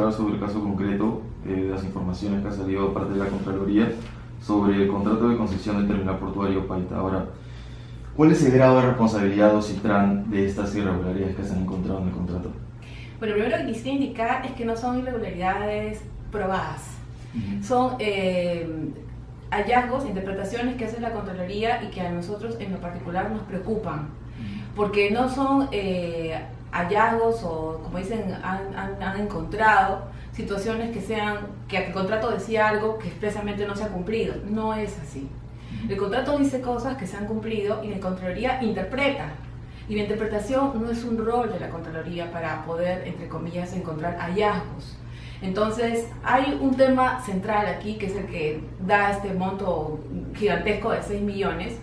preguntar sobre el caso concreto de las informaciones que ha salido parte de la Contraloría sobre el contrato de concesión del terminal portuario Paita. Ahora, ¿cuál es el grado de responsabilidad de Ocitran de estas irregularidades que se han encontrado en el contrato? Bueno, lo primero que quisiera indicar es que no son irregularidades probadas. Son hallazgos, interpretaciones que hace la Contraloría y que a nosotros en lo particular nos preocupan, porque no son hallazgos o, como dicen, han encontrado situaciones que el contrato decía algo que expresamente no se ha cumplido. No es así. El contrato dice cosas que se han cumplido y la Contraloría interpreta. Y la interpretación no es un rol de la Contraloría para poder, entre comillas, encontrar hallazgos. Entonces, hay un tema central aquí, que es el que da este monto gigantesco de 6 millones,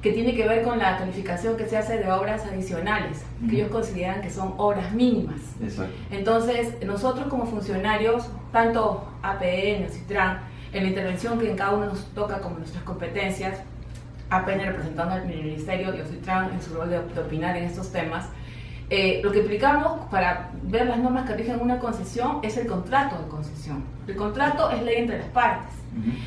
que tiene que ver con la calificación que se hace de obras adicionales, que ellos consideran que son obras mínimas. Exacto. Entonces, nosotros como funcionarios, tanto APN, Ocitran, en la intervención que en cada uno nos toca como nuestras competencias, APN representando al Ministerio y Ocitran en su rol de opinar en estos temas, lo que aplicamos para ver las normas que rigen una concesión es el contrato de concesión. El contrato es ley entre las partes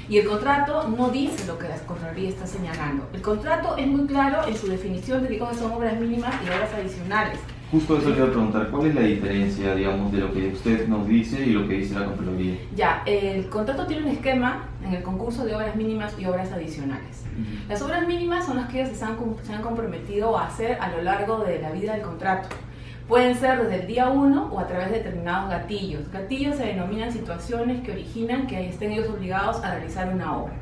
y el contrato no dice lo que la Contraloría está señalando. El contrato es muy claro en su definición de qué cosas son obras mínimas y obras adicionales. Justo eso le iba a preguntar, ¿cuál es la diferencia, digamos, de lo que usted nos dice y lo que dice la Contraloría? Ya, el contrato tiene un esquema en el concurso de obras mínimas y obras adicionales. Las obras mínimas son las que ellos se han comprometido a hacer a lo largo de la vida del contrato. Pueden ser desde el día 1 o a través de determinados gatillos. Gatillos se denominan situaciones que originan que estén ellos obligados a realizar una obra.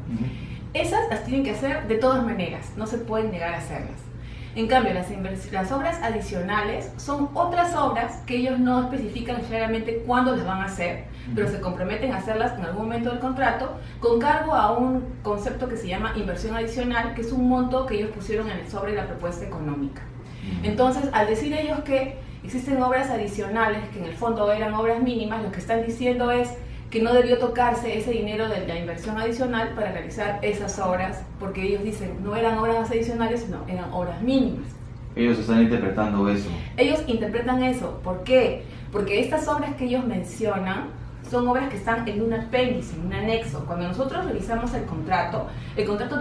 Esas las tienen que hacer de todas maneras, no se pueden negar a hacerlas. En cambio, las obras adicionales son otras obras que ellos no especifican claramente cuándo las van a hacer, pero se comprometen a hacerlas en algún momento del contrato con cargo a un concepto que se llama inversión adicional, que es un monto que ellos pusieron en el sobre la propuesta económica. Entonces, al decir ellos que existen obras adicionales, que en el fondo eran obras mínimas, lo que están diciendo es que no debió tocarse ese dinero de la inversión adicional para realizar esas obras, porque ellos dicen no eran obras adicionales, sino eran obras mínimas. Ellos están interpretando eso. Ellos interpretan eso. ¿Por qué? Porque estas obras que ellos mencionan son obras que están en un apéndice, en un anexo. Cuando nosotros revisamos el contrato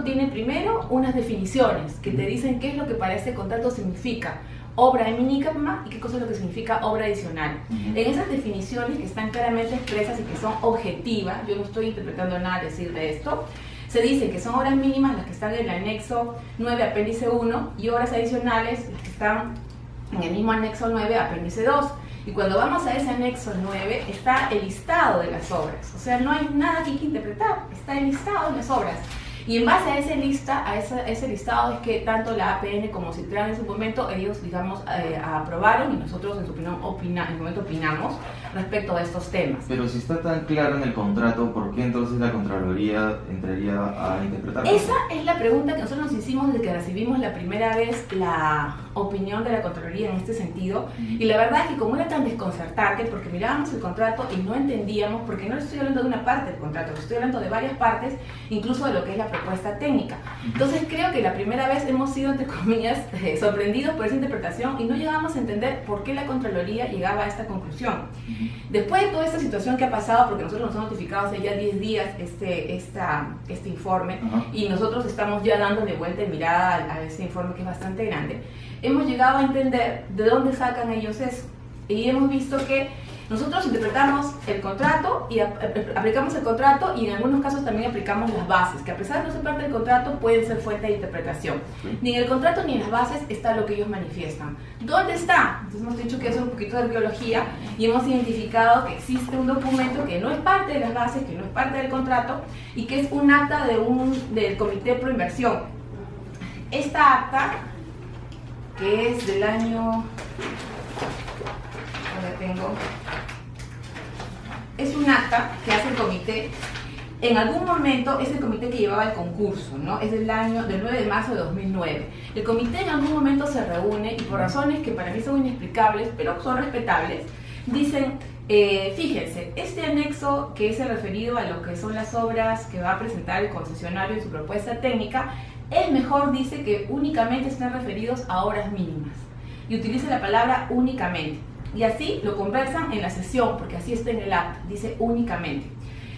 tiene primero unas definiciones que te dicen qué es lo que para este contrato significa obra mínima y qué cosa es lo que significa obra adicional. En esas definiciones que están claramente expresas y que son objetivas, yo no estoy interpretando nada al decir de esto, se dice que son obras mínimas las que están en el anexo 9, apéndice 1, y obras adicionales las que están en el mismo anexo 9, apéndice 2. Y cuando vamos a ese anexo 9 está el listado de las obras, o sea, no hay nada aquí que interpretar, está el listado de las obras. Y en base a ese listado es que tanto la APN como Ocitran en su momento, ellos, digamos, aprobaron y nosotros en su opinión en el momento opinamos respecto a estos temas. Pero si está tan claro en el contrato, ¿por qué entonces la Contraloría entraría a interpretarlo? Esa es la pregunta que nosotros nos hicimos desde que recibimos la primera vez la opinión de la Contraloría en este sentido. Y la verdad es que como era tan desconcertante, porque mirábamos el contrato y no entendíamos, porque no estoy hablando de una parte del contrato, estoy hablando de varias partes, incluso de lo que es la propuesta técnica. Entonces creo que la primera vez hemos sido, entre comillas, sorprendidos por esa interpretación y no llegamos a entender por qué la Contraloría llegaba a esta conclusión. Después de toda esta situación que ha pasado, porque nosotros nos han notificado hace ya 10 días este informe, y nosotros estamos ya dándole vuelta y mirada a este informe que es bastante grande, hemos llegado a entender de dónde sacan ellos eso. Y hemos visto que nosotros interpretamos el contrato y aplicamos el contrato, y en algunos casos también aplicamos las bases, que a pesar de no ser parte del contrato pueden ser fuente de interpretación. Ni en el contrato ni en las bases está lo que ellos manifiestan. ¿Dónde está? Entonces hemos dicho que es un poquito de arqueología y hemos identificado que existe un documento que no es parte de las bases, que no es parte del contrato y que es un acta del Comité Pro Inversión. Esta acta, que es del año... es un acta que hace el comité. En algún momento es el comité que llevaba el concurso, ¿no? Es del 9 de marzo de 2009. El comité en algún momento se reúne y por razones que para mí son inexplicables, pero son respetables, dicen, fíjense, este anexo que es el referido a lo que son las obras que va a presentar el concesionario en su propuesta técnica, es mejor, dice, que únicamente estén referidos a obras mínimas. Y utiliza la palabra únicamente. Y así lo conversan en la sesión, porque así está en el acta, dice únicamente.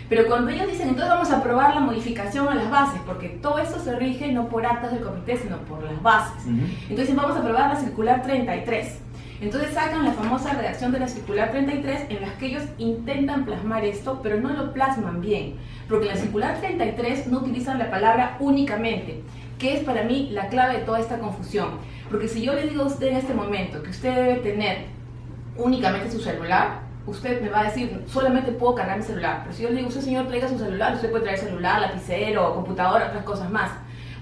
Pero cuando ellos dicen, entonces vamos a aprobar la modificación a las bases, porque todo esto se rige no por actas del comité, sino por las bases. Entonces vamos a aprobar la circular 33. Entonces sacan la famosa redacción de la circular 33 en las que ellos intentan plasmar esto, pero no lo plasman bien, porque en la circular 33 no utilizan la palabra únicamente, que es para mí la clave de toda esta confusión. Porque si yo le digo a usted en este momento que usted debe tener únicamente su celular, usted me va a decir, solamente puedo cargar mi celular. Pero si yo le digo, usted señor traiga su celular, usted puede traer celular, lapicero, computadora, otras cosas más.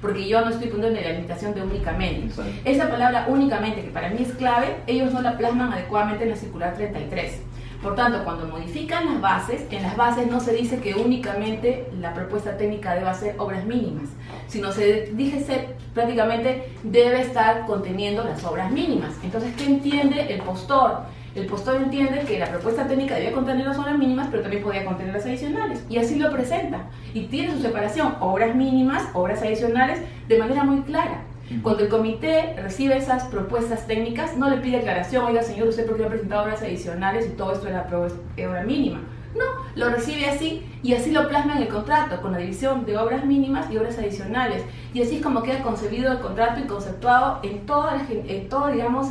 Porque yo no estoy poniendo la limitación de únicamente. Esa palabra únicamente, que para mí es clave, ellos no la plasman adecuadamente en la circular 33. Por tanto, cuando modifican las bases, en las bases no se dice que únicamente la propuesta técnica deba ser obras mínimas, sino se dice prácticamente debe estar conteniendo las obras mínimas. Entonces, ¿qué entiende el postor? El postor entiende que la propuesta técnica debía contener las obras mínimas, pero también podía contener las adicionales. Y así lo presenta. Y tiene su separación, obras mínimas, obras adicionales, de manera muy clara. Cuando el comité recibe esas propuestas técnicas, no le pide aclaración, oiga señor, usted por qué ha presentado obras adicionales y todo esto era obra mínima. No, lo recibe así y así lo plasma en el contrato, con la división de obras mínimas y obras adicionales. Y así es como queda concebido el contrato y conceptuado en todo, digamos,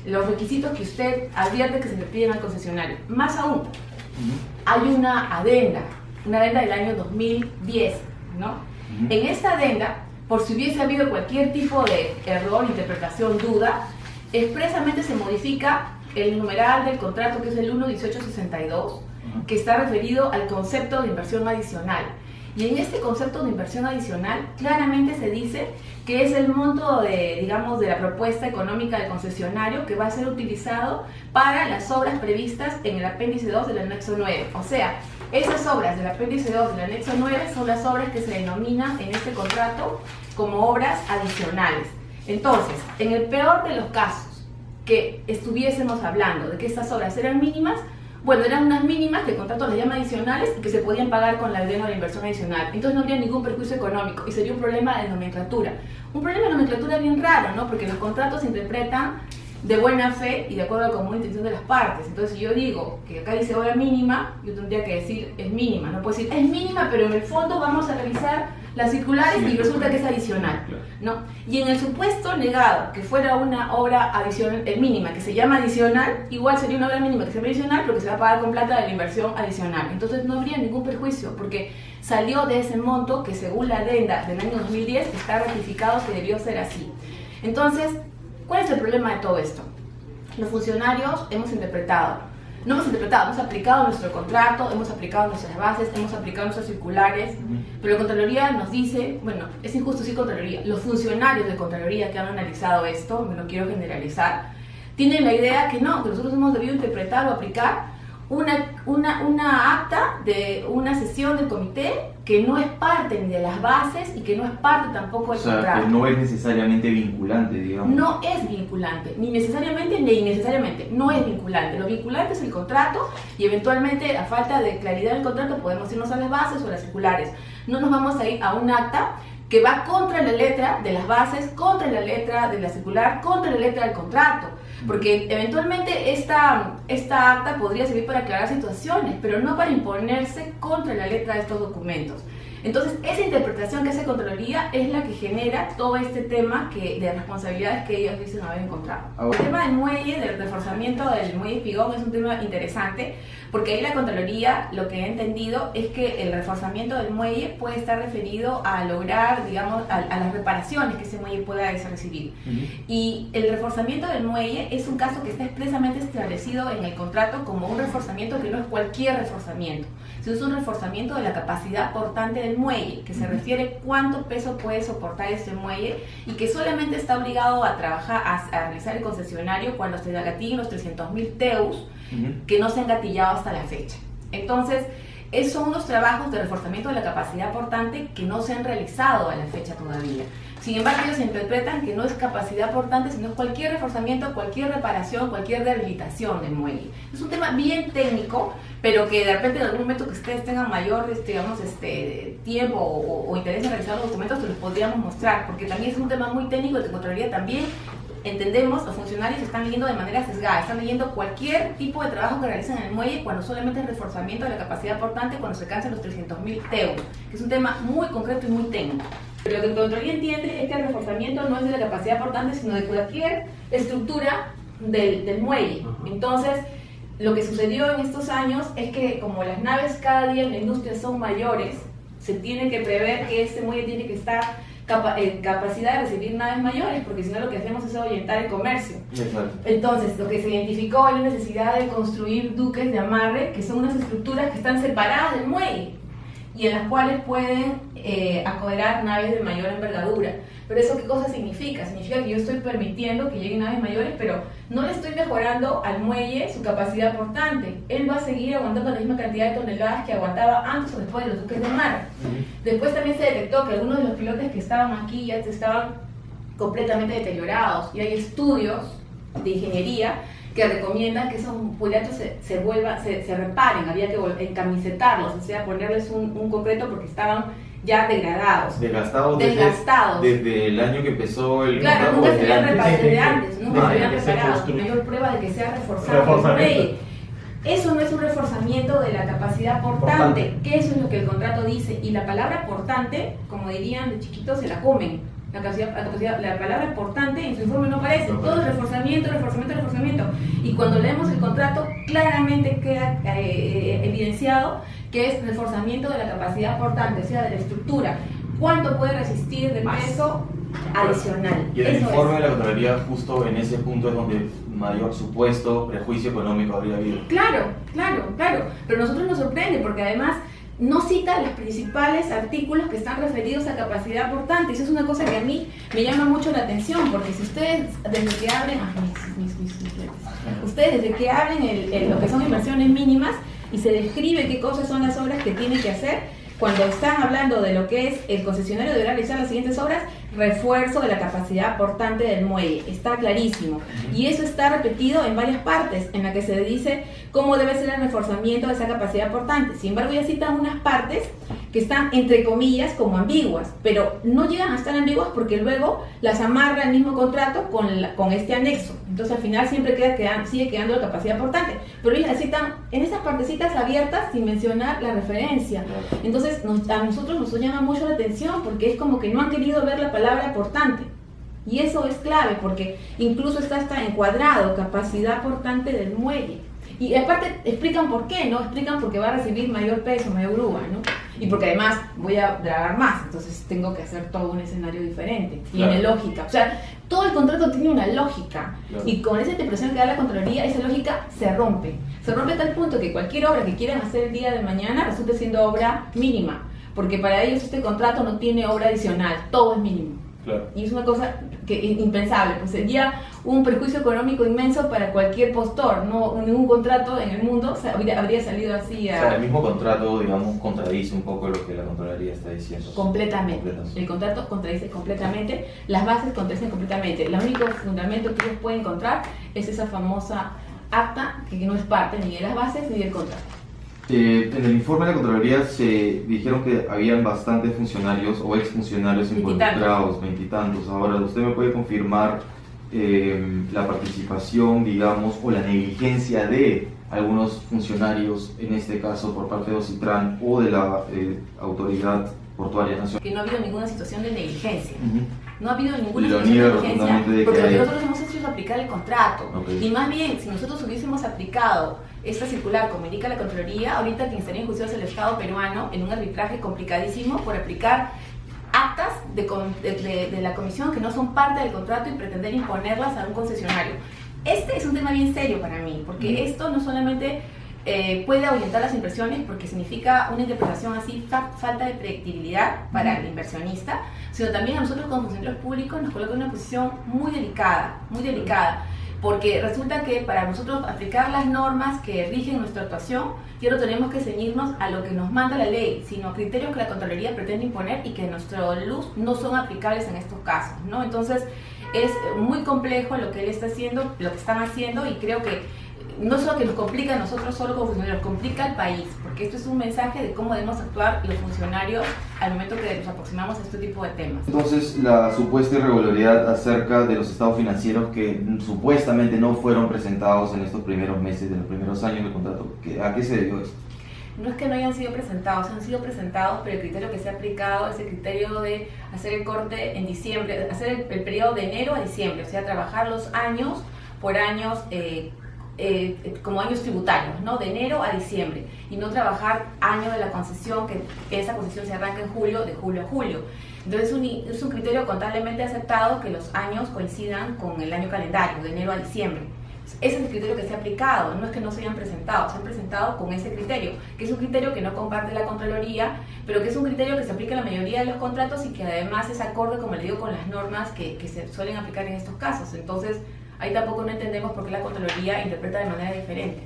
los requisitos que usted advierte que se le piden al concesionario. Más aún, hay una adenda del año 2010, ¿no? En esta adenda, por si hubiese habido cualquier tipo de error, interpretación, duda, expresamente se modifica el numeral del contrato, que es el 1.1862, que está referido al concepto de inversión adicional. Y en este concepto de inversión adicional claramente se dice que es el monto de, digamos, de la propuesta económica del concesionario que va a ser utilizado para las obras previstas en el apéndice 2 del anexo 9. O sea, esas obras del apéndice 2 del anexo 9 son las obras que se denominan en este contrato como obras adicionales. Entonces, en el peor de los casos que estuviésemos hablando de que estas obras eran mínimas, bueno, eran unas mínimas que el contrato las llama adicionales y que se podían pagar con la adenda de la inversión adicional. Entonces no habría ningún perjuicio económico y sería un problema de nomenclatura. Un problema de nomenclatura bien raro, ¿no? Porque los contratos se interpretan de buena fe y de acuerdo a la común intención de las partes. Entonces, si yo digo que acá dice obra mínima, yo tendría que decir es mínima. No puedo decir es mínima, pero en el fondo vamos a revisar las circulares y resulta que es adicional, ¿no? Y en el supuesto negado que fuera una obra adicional, mínima, que se llama adicional, igual sería una obra mínima que se llama adicional, pero que se va a pagar con plata de la inversión adicional. Entonces no habría ningún perjuicio, porque salió de ese monto que según la adenda del año 2010 está ratificado que debió ser así. Entonces, ¿cuál es el problema de todo esto? Los funcionarios hemos aplicado nuestro contrato, hemos aplicado nuestras bases, hemos aplicado nuestras circulares, pero la Contraloría nos dice, bueno, es injusto decir Contraloría, los funcionarios de Contraloría que han analizado esto, me lo quiero generalizar, tienen la idea que no, que nosotros hemos debido interpretar o aplicar una acta de una sesión del comité que no es parte ni de las bases y que no es parte tampoco del contrato. Que no es necesariamente vinculante, digamos. No es vinculante, ni necesariamente ni innecesariamente, no es vinculante. Lo vinculante es el contrato y eventualmente, a falta de claridad del contrato, podemos irnos a las bases o a las circulares. No nos vamos a ir a un acta que va contra la letra de las bases, contra la letra de la circular, contra la letra del contrato. Porque eventualmente esta acta podría servir para aclarar situaciones, pero no para imponerse contra la letra de estos documentos. Entonces, esa interpretación que hace Contraloría es la que genera todo este tema de responsabilidades que ellos dicen haber encontrado. El tema del muelle, del reforzamiento del muelle Espigón, es un tema interesante, porque ahí la Contraloría lo que ha entendido es que el reforzamiento del muelle puede estar referido a lograr, digamos, a las reparaciones que ese muelle pueda recibir. Y el reforzamiento del muelle es un caso que está expresamente establecido en el contrato como un reforzamiento que no es cualquier reforzamiento, sino es un reforzamiento de la capacidad portante del muelle, que se refiere cuánto peso puede soportar ese muelle y que solamente está obligado a trabajar, a realizar el concesionario cuando se gatillen los 300.000 TEUs que no se han gatillado hasta la fecha. Entonces, esos son los trabajos de reforzamiento de la capacidad portante que no se han realizado a la fecha todavía. Sin embargo, ellos interpretan que no es capacidad portante, sino cualquier reforzamiento, cualquier reparación, cualquier rehabilitación del muelle. Es un tema bien técnico, pero que de repente en algún momento que ustedes tengan mayor tiempo o interés en revisar los documentos, se los podríamos mostrar, porque también es un tema muy técnico que Contraloría también entendemos, los funcionarios están leyendo de manera sesgada, están leyendo cualquier tipo de trabajo que realizan en el muelle cuando solamente es reforzamiento de la capacidad portante cuando se alcanzan los 300.000 TEU, que es un tema muy concreto y muy técnico. Pero lo que el Contraloría entiende es que el reforzamiento no es de la capacidad portante, sino de cualquier estructura del muelle. Entonces, lo que sucedió en estos años es que como las naves cada día en la industria son mayores, se tiene que prever que este muelle tiene que estar capacidad de recibir naves mayores, porque si no lo que hacemos es ahuyentar el comercio. Exacto. Entonces, lo que se identificó es la necesidad de construir duques de amarre, que son unas estructuras que están separadas del muelle y en las cuales pueden acogerar naves de mayor envergadura. Pero ¿eso qué cosa significa? Significa que yo estoy permitiendo que lleguen naves mayores, pero no le estoy mejorando al muelle su capacidad portante. Él va a seguir aguantando la misma cantidad de toneladas que aguantaba antes o después de los duques de mar. Después también se detectó que algunos de los pilotes que estaban aquí ya estaban completamente deteriorados, y hay estudios de ingeniería que recomiendan que esos puertos se reparen, había que descamisetarlos, o sea, ponerles un concreto porque estaban ya degradados. Desgastados. Desde el año que empezó el claro, contrato. Nunca se habían reparado. Mayor prueba de que se ha reforzado el muelle. Eso no es un reforzamiento de la capacidad portante, que eso es lo que el contrato dice. Y la palabra portante, como dirían de chiquitos, se la comen. La palabra portante en su informe no aparece. Todo es reforzamiento. Y cuando leemos el contrato, claramente queda evidenciado que es reforzamiento de la capacidad portante, o sea, de la estructura. ¿Cuánto puede resistir de peso adicional? Y el informe de la Contraloría, justo en ese punto es donde mayor supuesto prejuicio económico habría habido. Claro. Pero a nosotros nos sorprende porque además no cita los principales artículos que están referidos a capacidad portante. Eso es una cosa que a mí me llama mucho la atención, porque si ustedes desde que abren lo que son inversiones mínimas y se describe qué cosas son las obras que tiene que hacer, cuando están hablando de lo que es el concesionario deberá realizar las siguientes obras: refuerzo de la capacidad portante del muelle, está clarísimo, y eso está repetido en varias partes en la que se dice cómo debe ser el reforzamiento de esa capacidad portante. Sin embargo, ya citan unas partes que están entre comillas como ambiguas, pero no llegan a estar ambiguas porque luego las amarra el mismo contrato con este anexo. Entonces al final siempre sigue quedando la capacidad portante, pero ellos la citan en esas partecitas abiertas sin mencionar la referencia. Entonces a nosotros nos llama mucho la atención porque es como que no han querido ver la palabra portante, y eso es clave porque incluso está hasta encuadrado capacidad portante del muelle, y aparte explican por qué, ¿no? Explican porque va a recibir mayor peso, mayor grúa, ¿no? Y porque además voy a dragar más, entonces tengo que hacer todo un escenario diferente. Tiene lógica, o sea, todo el contrato tiene una lógica, y con esa interpretación que da la Contraloría, esa lógica se rompe a tal punto que cualquier obra que quieran hacer el día de mañana resulta siendo obra mínima, porque para ellos este contrato no tiene obra adicional, todo es mínimo. Claro. Y es una cosa que es impensable, pues sería un perjuicio económico inmenso para cualquier postor. No, ningún contrato en el mundo habría salido así a... O sea, el mismo contrato, digamos, contradice un poco lo que la Contraloría está diciendo. Completamente. El contrato contradice completamente, las bases contradicen completamente. El único fundamento que ellos pueden encontrar es esa famosa acta que no es parte ni de las bases ni del contrato. En el informe de la Contraloría se dijeron que habían bastantes funcionarios o exfuncionarios involucrados, 20 y tantos. Ahora, ¿usted me puede confirmar la participación, digamos, o la negligencia de algunos funcionarios, en este caso por parte de OCITRAN o de la Autoridad Portuaria Nacional? Que no ha habido ninguna situación de negligencia. No ha habido ninguna situación de negligencia, porque lo que nosotros hemos hecho es aplicar el contrato. Okay. Y más bien, si nosotros hubiésemos aplicado esta circular, como indica la Contraloría, ahorita quien estaría en juicio es el Estado peruano en un arbitraje complicadísimo por aplicar actas de la comisión que no son parte del contrato y pretender imponerlas a un concesionario. Este es un tema bien serio para mí, porque esto no solamente puede ahuyentar las inversiones, porque significa una interpretación así, falta de predictibilidad para el inversionista, sino también a nosotros como funcionarios públicos nos coloca en una posición muy delicada, porque resulta que para nosotros aplicar las normas que rigen nuestra actuación, ya no tenemos que ceñirnos a lo que nos manda la ley, sino a criterios que la Contraloría pretende imponer y que a nuestra luz no son aplicables en estos casos, ¿no? Entonces es muy complejo lo que él está haciendo, lo que están haciendo, y creo que no solo que nos complica a nosotros solo como funcionarios, complica al país, porque esto es un mensaje de cómo debemos actuar los funcionarios al momento que nos aproximamos a este tipo de temas. Entonces, la supuesta irregularidad acerca de los estados financieros que supuestamente no fueron presentados en estos primeros meses, de los primeros años del contrato, ¿a qué se debió esto? No es que no hayan sido presentados, han sido presentados, pero el criterio que se ha aplicado es el criterio de hacer el corte en diciembre, hacer el periodo de enero a diciembre, o sea, trabajar los años por años como años tributarios, ¿no? De enero a diciembre, y no trabajar año de la concesión, que esa concesión se arranca en julio, de julio a julio. Entonces es un criterio contablemente aceptado que los años coincidan con el año calendario, de enero a diciembre. Ese es el criterio que se ha aplicado, no es que no se hayan presentado, se han presentado con ese criterio, que es un criterio que no comparte la Contraloría, pero que es un criterio que se aplica en la mayoría de los contratos y que además es acorde, como le digo, con las normas que se suelen aplicar en estos casos. Entonces, ahí tampoco no entendemos por qué la Contraloría interpreta de manera diferente.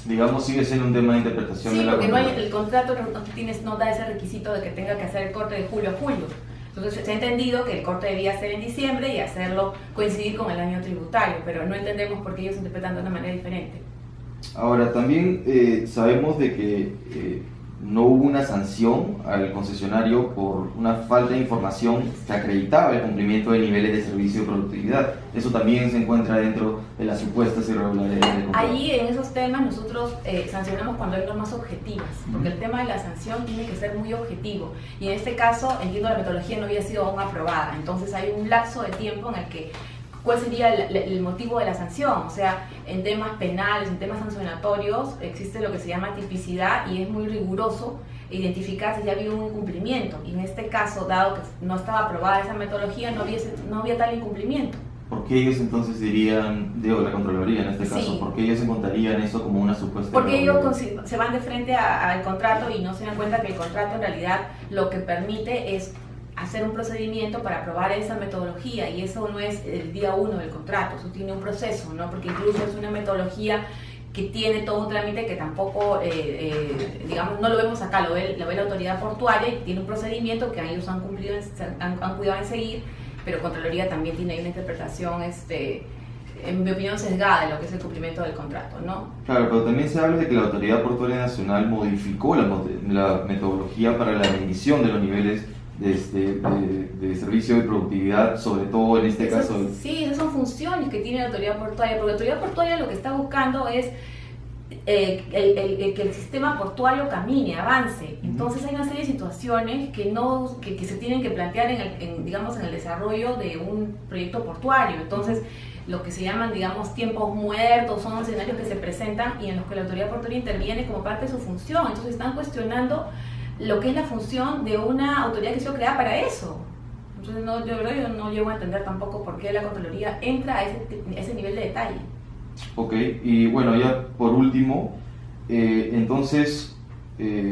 Digamos, sigue siendo un tema de interpretación de la Contraloría. Sí, porque Contraloría. el contrato no da ese requisito de que tenga que hacer el corte de julio a julio. Entonces se ha entendido que el corte debía ser en diciembre y hacerlo coincidir con el año tributario, pero no entendemos por qué ellos interpretan de una manera diferente. Ahora, también sabemos de que no hubo una sanción al concesionario por una falta de información que acreditaba el cumplimiento de niveles de servicio y productividad. Eso también se encuentra dentro de las supuestas irregularidades del contrato. Allí, en esos temas, nosotros sancionamos cuando hay normas objetivas, porque el tema de la sanción tiene que ser muy objetivo. Y en este caso, entiendo, la metodología no había sido aún aprobada. Entonces hay un lapso de tiempo en el que ¿cuál sería el motivo de la sanción? O sea, en temas penales, en temas sancionatorios, existe lo que se llama tipicidad y es muy riguroso identificar si ya ha habido un incumplimiento. Y en este caso, dado que no estaba aprobada esa metodología, no había tal incumplimiento. ¿Por qué ellos entonces dirían, la Contraloría en este caso, sí, por qué ellos encontrarían eso como una supuesta porque ellos se van de frente al contrato y no se dan cuenta que el contrato en realidad lo que permite es hacer un procedimiento para aprobar esa metodología, y eso no es el día 1 del contrato, eso tiene un proceso, ¿no? Porque incluso es una metodología que tiene todo un trámite que tampoco, digamos, no lo vemos acá, lo ve la autoridad portuaria y tiene un procedimiento que ellos han cuidado en seguir, pero Contraloría también tiene ahí una interpretación, en mi opinión, sesgada de lo que es el cumplimiento del contrato, ¿no? Claro, pero también se habla de que la Autoridad Portuaria Nacional modificó la metodología para la medición de los niveles de servicio y productividad, sobre todo en este caso. Sí, esas son funciones que tiene la Autoridad Portuaria, porque la Autoridad Portuaria lo que está buscando es que el sistema portuario camine, avance. Entonces hay una serie de situaciones que se tienen que plantear digamos, en el desarrollo de un proyecto portuario. Entonces, lo que se llaman, digamos, tiempos muertos son escenarios que se presentan y en los que la Autoridad Portuaria interviene como parte de su función. Entonces están cuestionando lo que es la función de una autoridad que ha sido creada para eso. Entonces yo no llego a entender tampoco por qué la Contraloría entra a ese nivel de detalle. Ok, y bueno, ya por último, entonces,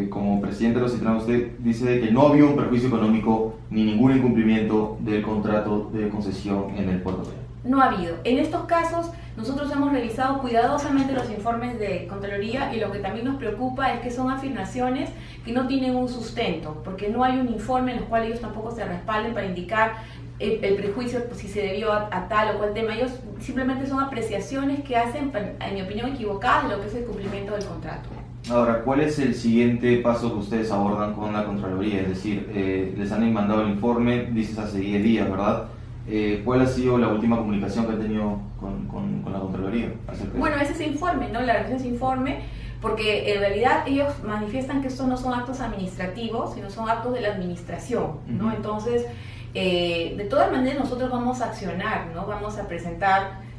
como presidente de los ciudadanos, usted dice de que no había un perjuicio económico ni ningún incumplimiento del contrato de concesión en el puerto. No ha habido. En estos casos, nosotros hemos revisado cuidadosamente los informes de Contraloría y lo que también nos preocupa es que son afirmaciones que no tienen un sustento, porque no hay un informe en el cual ellos tampoco se respalden para indicar el prejuicio, pues, si se debió a tal o cual tema. Ellos simplemente son apreciaciones que hacen, en mi opinión, equivocadas de lo que es el cumplimiento del contrato. Ahora, ¿cuál es el siguiente paso que ustedes abordan con la Contraloría? Es decir, les han mandado el informe, dices hace 10 días, ¿verdad? ¿Cuál ha sido la última comunicación que han tenido con la Contraloría? Bueno, es ese informe, ¿no? La revisión de ese informe, porque en realidad ellos manifiestan que estos no son actos administrativos, sino son actos de la administración, ¿no? Entonces, de todas maneras nosotros vamos a accionar, ¿no? Vamos a presentar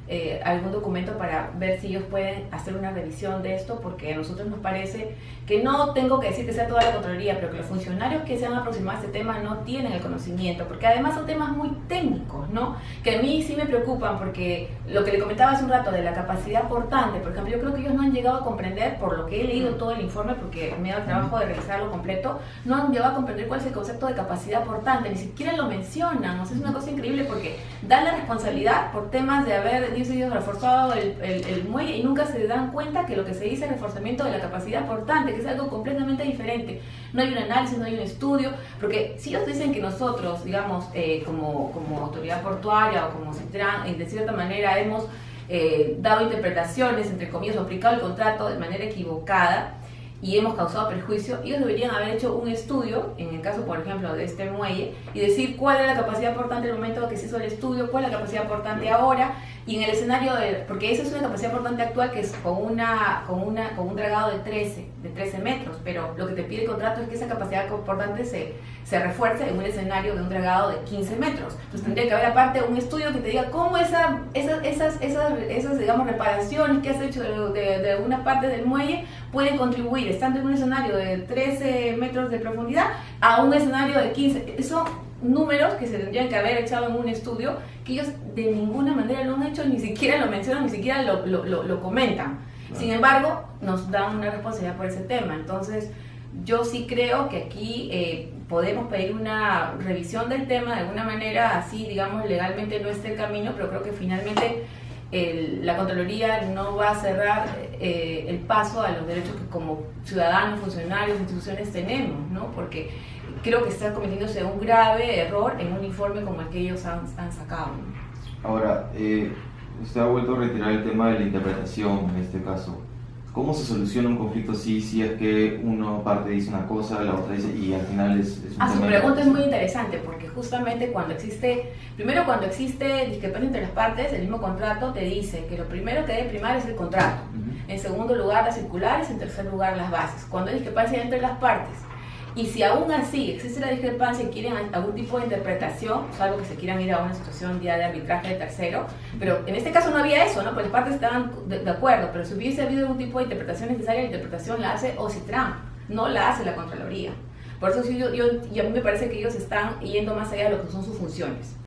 algún documento para ver si ellos pueden hacer una revisión de esto, porque a nosotros nos parece que no tengo que decir que sea toda la Contraloría, pero que los funcionarios que se han aproximado a este tema no tienen el conocimiento, porque además son temas muy técnicos, ¿no? Que a mí sí me preocupan, porque lo que le comentaba hace un rato de la capacidad portante, por ejemplo, yo creo que ellos no han llegado a comprender, por lo que he leído todo el informe, porque me da el trabajo de revisarlo completo, no han llegado a comprender cuál es el concepto de capacidad portante, ni siquiera lo mencionan. O sea, es una cosa increíble porque dan la responsabilidad por temas de haber ellos reforzado el muelle y nunca se dan cuenta que lo que se dice es reforzamiento de la capacidad portante, que es algo completamente diferente. No hay un análisis, no hay un estudio, porque si ellos dicen que nosotros, digamos, como autoridad portuaria o como Citran, de cierta manera hemos dado interpretaciones, entre comillas, o aplicado el contrato de manera equivocada, y hemos causado perjuicio, ellos deberían haber hecho un estudio, en el caso, por ejemplo, de este muelle, y decir cuál era la capacidad portante en el momento que se hizo el estudio, cuál es la capacidad portante ahora, y en el escenario porque esa es una capacidad portante actual que es con un dragado de 13 metros, pero lo que te pide el contrato es que esa capacidad portante se refuerce en un escenario de un dragado de 15 metros. Entonces tendría que haber aparte un estudio que te diga cómo esas digamos, reparaciones que has hecho de alguna parte del muelle pueden contribuir, estando en un escenario de 13 metros de profundidad a un escenario de 15. Son números que se tendrían que haber echado en un estudio que ellos de ninguna manera lo han hecho, ni siquiera lo mencionan, ni siquiera lo comentan. Claro. Sin embargo, nos dan una responsabilidad por ese tema. Entonces, yo sí creo que aquí podemos pedir una revisión del tema de alguna manera, así digamos legalmente no está el camino, pero creo que finalmente la Contraloría no va a cerrar el paso a los derechos que como ciudadanos, funcionarios, instituciones tenemos, ¿no? Porque creo que está cometiéndose un grave error en un informe como el que ellos han sacado, ¿no? Ahora, usted ha vuelto a retirar el tema de la interpretación en este caso. ¿Cómo se soluciona un conflicto así si es que una parte dice una cosa, la otra dice, y al final es un tema? Su pregunta es muy interesante porque justamente cuando existe discrepancia entre las partes, el mismo contrato te dice que lo primero que debe primar es el contrato, en segundo lugar las circulares, en tercer lugar las bases. Cuando hay discrepancia entre las partes, y si aún así existe la discrepancia y quieren algún tipo de interpretación, salvo que se quieran ir a una situación ya de arbitraje de tercero, pero en este caso no había eso, ¿no? Pues las partes estaban de acuerdo, pero si hubiese habido algún tipo de interpretación necesaria, la interpretación la hace OCITRAN, no la hace la Contraloría. Por eso sí, a mí me parece que ellos están yendo más allá de lo que son sus funciones.